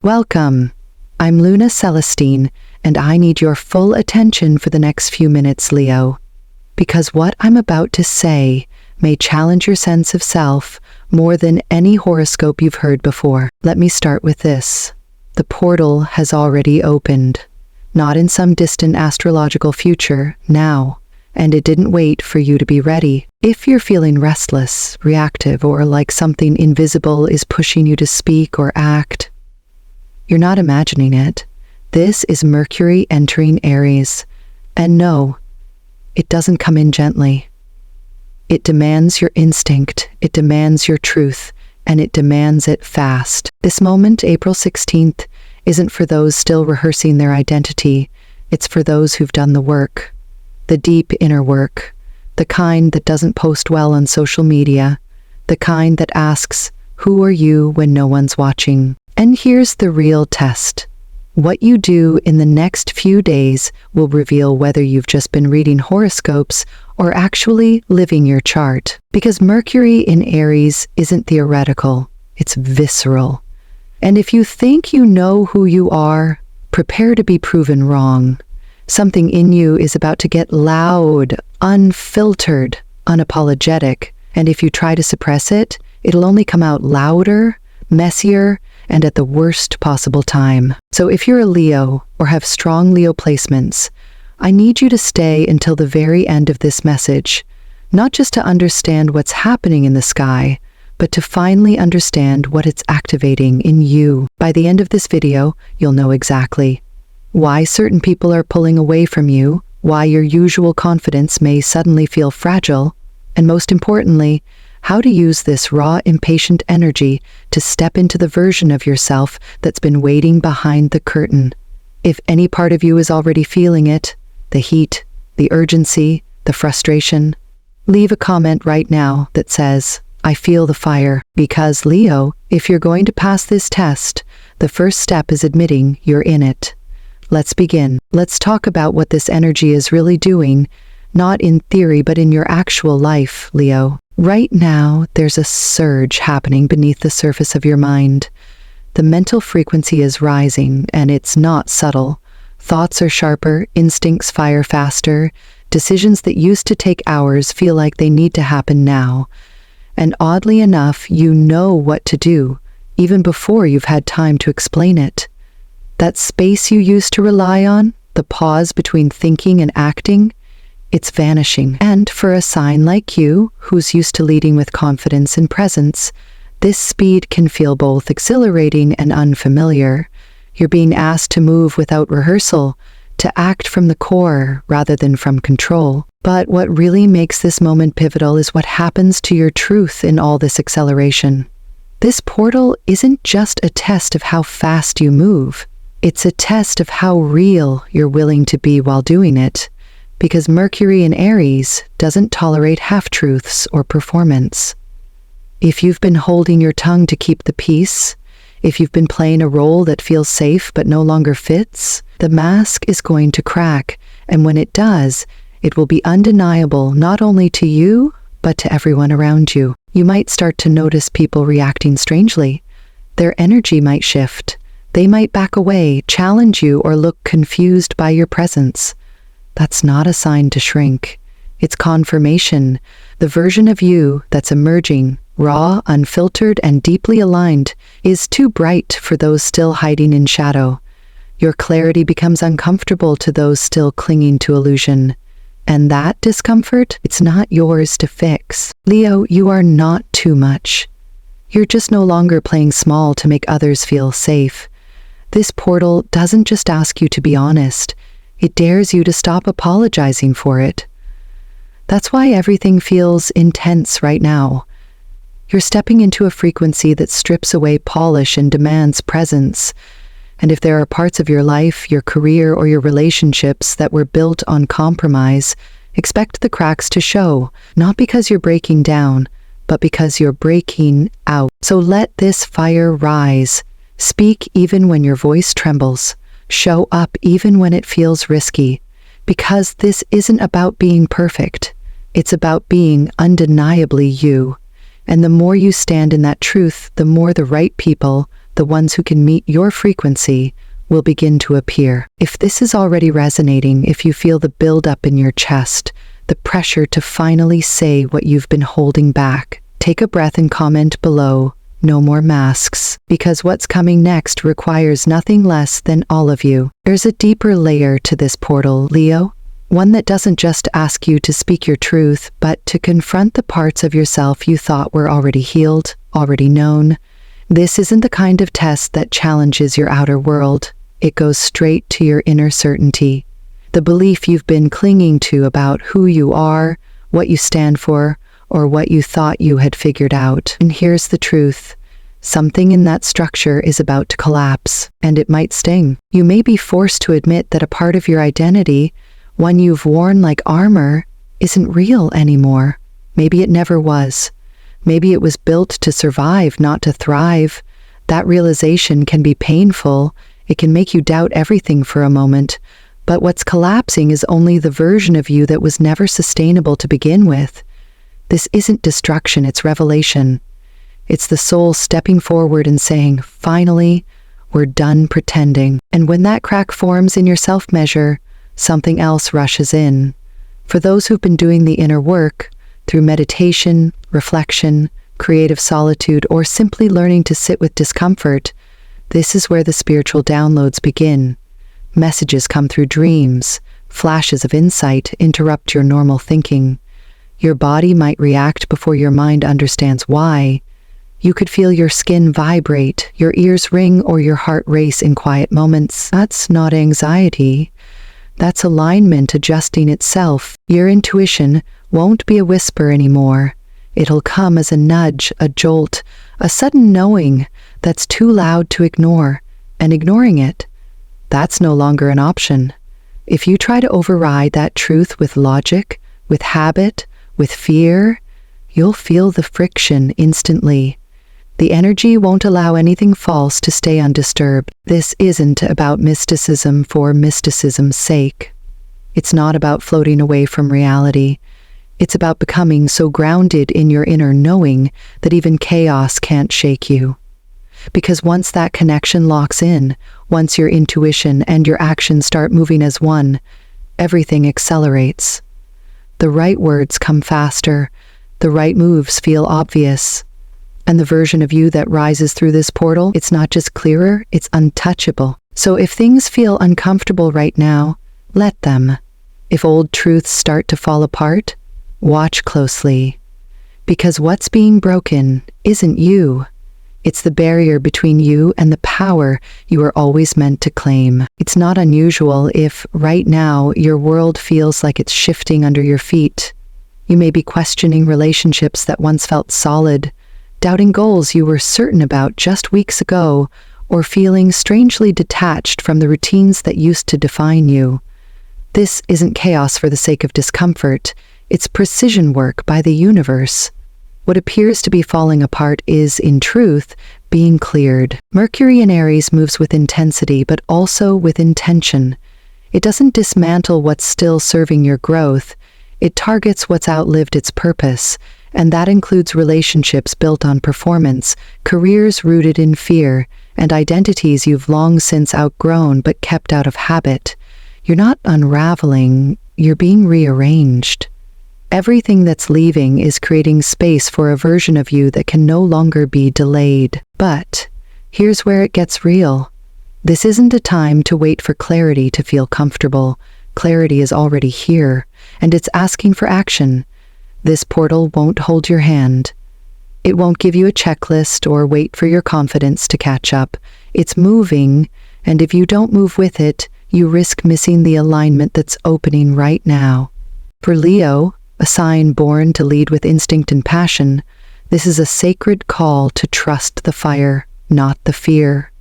Welcome. I'm Luna Celestine, and I need your full attention for the next few minutes, Leo. Because what I'm about to say may challenge your sense of self more than any horoscope you've heard before. Let me start with this. The portal has already opened. Not in some distant astrological future, now. And it didn't wait for you to be ready. If you're feeling restless, reactive, or like something invisible is pushing you to speak or act, you're not imagining it. This is Mercury entering Aries. And no, it doesn't come in gently. It demands your instinct, it demands your truth, and it demands it fast. This moment, April 16th, isn't for those still rehearsing their identity. It's for those who've done the work. The deep inner work. The kind that doesn't post well on social media. The kind that asks, "Who are you?" when no one's watching. And here's the real test. What you do in the next few days will reveal whether you've just been reading horoscopes or actually living your chart. Because Mercury in Aries isn't theoretical, it's visceral. And if you think you know who you are, prepare to be proven wrong. Something in you is about to get loud, unfiltered, unapologetic. And if you try to suppress it, it'll only come out louder, messier, and at the worst possible time. So if you're a Leo or have strong Leo placements, I need you to stay until the very end of this message, not just to understand what's happening in the sky, but to finally understand what it's activating in you. By the end of this video, you'll know exactly why certain people are pulling away from you, why your usual confidence may suddenly feel fragile, and most importantly, how to use this raw, impatient energy to step into the version of yourself that's been waiting behind the curtain. If any part of you is already feeling it, the heat, the urgency, the frustration, leave a comment right now that says, "I feel the fire." Because, Leo, if you're going to pass this test, the first step is admitting you're in it. Let's begin. Let's talk about what this energy is really doing, not in theory but in your actual life, Leo. Right now, there's a surge happening beneath the surface of your mind. The mental frequency is rising, and it's not subtle. Thoughts are sharper, instincts fire faster, decisions that used to take hours feel like they need to happen now. And oddly enough, you know what to do, even before you've had time to explain it. That space you used to rely on, the pause between thinking and acting, it's vanishing. And for a sign like you, who's used to leading with confidence and presence, this speed can feel both exhilarating and unfamiliar. You're being asked to move without rehearsal, to act from the core rather than from control. But what really makes this moment pivotal is what happens to your truth in all this acceleration. This portal isn't just a test of how fast you move. It's a test of how real you're willing to be while doing it. Because Mercury in Aries doesn't tolerate half-truths or performance. If you've been holding your tongue to keep the peace, if you've been playing a role that feels safe but no longer fits, the mask is going to crack, and when it does, it will be undeniable not only to you, but to everyone around you. You might start to notice people reacting strangely. Their energy might shift. They might back away, challenge you, or look confused by your presence. That's not a sign to shrink. It's confirmation. The version of you that's emerging, raw, unfiltered, and deeply aligned, is too bright for those still hiding in shadow. Your clarity becomes uncomfortable to those still clinging to illusion. And that discomfort, it's not yours to fix. Leo, you are not too much. You're just no longer playing small to make others feel safe. This portal doesn't just ask you to be honest. It dares you to stop apologizing for it. That's why everything feels intense right now. You're stepping into a frequency that strips away polish and demands presence. And if there are parts of your life, your career, or your relationships that were built on compromise, expect the cracks to show, not because you're breaking down, but because you're breaking out. So let this fire rise. Speak even when your voice trembles. Show up even when it feels risky, because this isn't about being perfect. It's about being undeniably you. And the more you stand in that truth, the more the right people, the ones who can meet your frequency, will begin to appear. If this is already resonating, if you feel the buildup in your chest, the pressure to finally say what you've been holding back, take a breath and comment below, "No more masks," because what's coming next requires nothing less than all of you. There's a deeper layer to this portal, Leo, one that doesn't just ask you to speak your truth, but to confront the parts of yourself you thought were already healed, already known. This isn't the kind of test that challenges your outer world. It goes straight to your inner certainty, the belief you've been clinging to about who you are, what you stand for, or what you thought you had figured out. And here's the truth. Something in that structure is about to collapse, and it might sting. You may be forced to admit that a part of your identity, one you've worn like armor, isn't real anymore. Maybe it never was. Maybe it was built to survive, not to thrive. That realization can be painful. It can make you doubt everything for a moment. But what's collapsing is only the version of you that was never sustainable to begin with. This isn't destruction, it's revelation. It's the soul stepping forward and saying, "Finally, we're done pretending." And when that crack forms in your self-measure, something else rushes in. For those who've been doing the inner work, through meditation, reflection, creative solitude, or simply learning to sit with discomfort, this is where the spiritual downloads begin. Messages come through dreams, flashes of insight interrupt your normal thinking. Your body might react before your mind understands why. You could feel your skin vibrate, your ears ring, or your heart race in quiet moments. That's not anxiety. That's alignment adjusting itself. Your intuition won't be a whisper anymore. It'll come as a nudge, a jolt, a sudden knowing that's too loud to ignore. And ignoring it, that's no longer an option. If you try to override that truth with logic, with habit, with fear, you'll feel the friction instantly. The energy won't allow anything false to stay undisturbed. This isn't about mysticism for mysticism's sake. It's not about floating away from reality. It's about becoming so grounded in your inner knowing that even chaos can't shake you. Because once that connection locks in, once your intuition and your actions start moving as one, everything accelerates. The right words come faster, the right moves feel obvious. And the version of you that rises through this portal, it's not just clearer, it's untouchable. So if things feel uncomfortable right now, let them. If old truths start to fall apart, watch closely. Because what's being broken isn't you. It's the barrier between you and the power you were always meant to claim. It's not unusual if, right now, your world feels like it's shifting under your feet. You may be questioning relationships that once felt solid, doubting goals you were certain about just weeks ago, or feeling strangely detached from the routines that used to define you. This isn't chaos for the sake of discomfort. It's precision work by the universe. What appears to be falling apart is, in truth, being cleared. Mercury-in-Aries moves with intensity, but also with intention. It doesn't dismantle what's still serving your growth. It targets what's outlived its purpose, and that includes relationships built on performance, careers rooted in fear, and identities you've long since outgrown but kept out of habit. You're not unraveling, you're being rearranged. Everything that's leaving is creating space for a version of you that can no longer be delayed. But here's where it gets real. This isn't a time to wait for clarity to feel comfortable. Clarity is already here, and it's asking for action. This portal won't hold your hand. It won't give you a checklist or wait for your confidence to catch up. It's moving, and if you don't move with it, you risk missing the alignment that's opening right now. For Leo, a sign born to lead with instinct and passion, this is a sacred call to trust the fire, not the fear.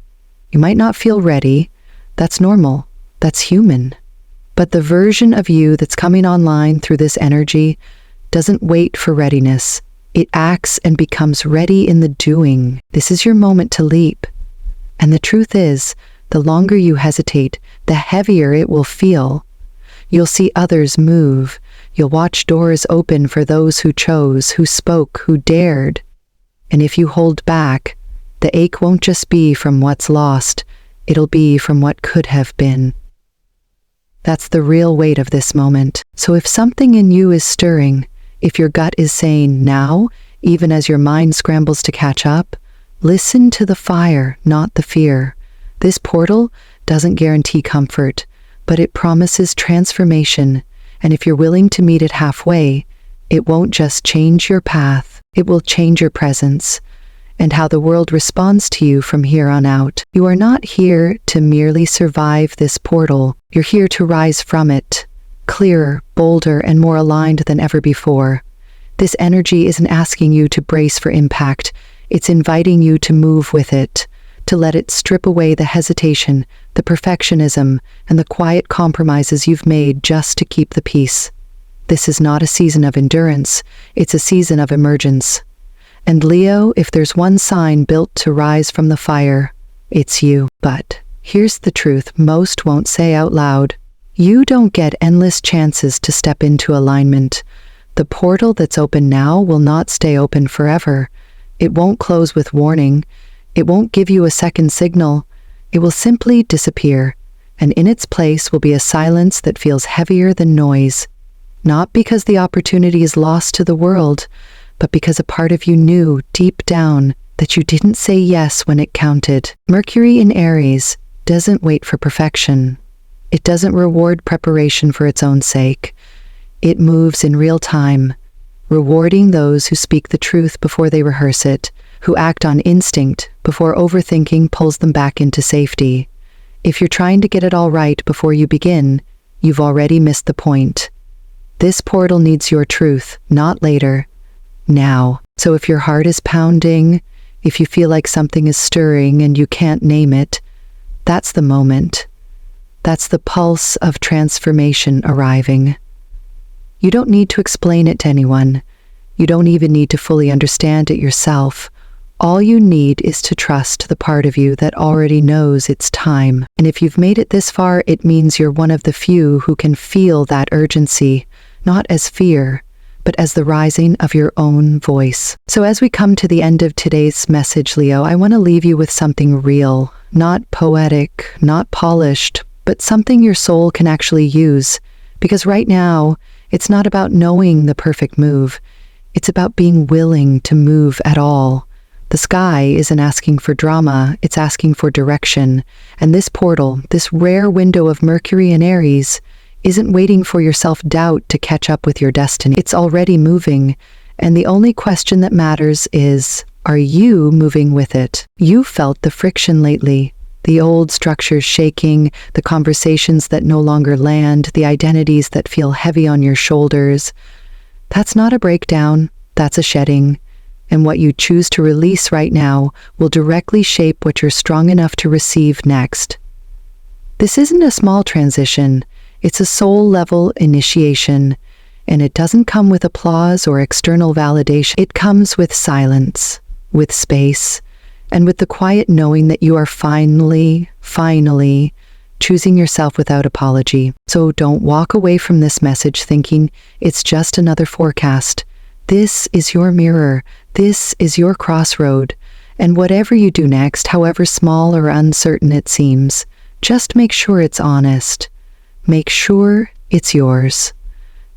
You might not feel ready. That's normal. That's human. But the version of you that's coming online through this energy doesn't wait for readiness. It acts and becomes ready in the doing. This is your moment to leap. And the truth is, the longer you hesitate, the heavier it will feel. You'll see others move. You'll watch doors open for those who chose, who spoke, who dared. And if you hold back, The ache won't just be from what's lost, it'll be from what could have been. That's the real weight of this moment. So if something in you is stirring, if your gut is saying now, even as your mind scrambles to catch up, listen to the fire, not the fear. This portal doesn't guarantee comfort, but it promises transformation. And if you're willing to meet it halfway, it won't just change your path, it will change your presence and how the world responds to you from here on out. You are not here to merely survive this portal. You're here to rise from it, clearer, bolder, and more aligned than ever before. This energy isn't asking you to brace for impact. It's inviting you to move with it, to let it strip away the hesitation, the perfectionism, and the quiet compromises you've made just to keep the peace. This is not a season of endurance, it's a season of emergence. And Leo, if there's one sign built to rise from the fire, it's you. But here's the truth most won't say out loud. You don't get endless chances to step into alignment. The portal that's open now will not stay open forever. It won't close with warning. It won't give you a second signal. It will simply disappear. And in its place will be a silence that feels heavier than noise. Not because the opportunity is lost to the world, but because a part of you knew deep down that you didn't say yes when it counted. Mercury-in-Aries doesn't wait for perfection. It doesn't reward preparation for its own sake. It moves in real time, rewarding those who speak the truth before they rehearse it, who act on instinct before overthinking pulls them back into safety. If you're trying to get it all right before you begin, you've already missed the point. This portal needs your truth, not later, now. So if your heart is pounding, if you feel like something is stirring and you can't name it, that's the moment. That's the pulse of transformation arriving. You don't need to explain it to anyone. You don't even need to fully understand it yourself. All you need is to trust the part of you that already knows it's time. And if you've made it this far, it means you're one of the few who can feel that urgency, not as fear, but as the rising of your own voice. So as we come to the end of today's message, Leo, I want to leave you with something real, not poetic, not polished, but something your soul can actually use. Because right now, it's not about knowing the perfect move. It's about being willing to move at all. The sky isn't asking for drama, it's asking for direction. And this portal, this rare window of Mercury in Aries, isn't waiting for your self-doubt to catch up with your destiny. It's already moving, and the only question that matters is, are you moving with it? You felt the friction lately, the old structures shaking, the conversations that no longer land, the identities that feel heavy on your shoulders. That's not a breakdown, that's a shedding. And what you choose to release right now will directly shape what you're strong enough to receive next. This isn't a small transition. It's a soul-level initiation, and it doesn't come with applause or external validation. It comes with silence, with space, and with the quiet knowing that you are finally choosing yourself without apology. So don't walk away from this message thinking it's just another forecast. This is your mirror. This is your crossroad. And whatever you do next, however small or uncertain it seems, just make sure it's honest. Make sure it's yours,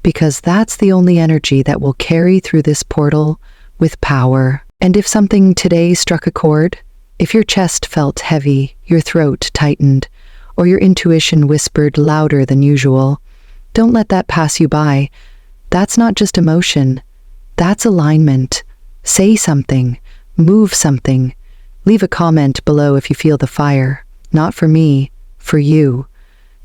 because that's the only energy that will carry through this portal with power. And if something today struck a chord, if your chest felt heavy, your throat tightened, or your intuition whispered louder than usual, don't let that pass you by. That's not just emotion, that's alignment. Say something, move something, leave a comment below if you feel the fire. Not for me, for you.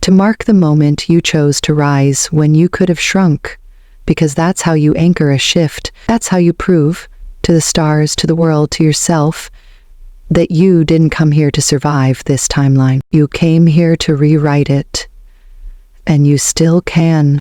To mark the moment you chose to rise when you could have shrunk, because that's how you anchor a shift. That's how you prove to the stars, to the world, to yourself, that you didn't come here to survive this timeline. You came here to rewrite it, and you still can.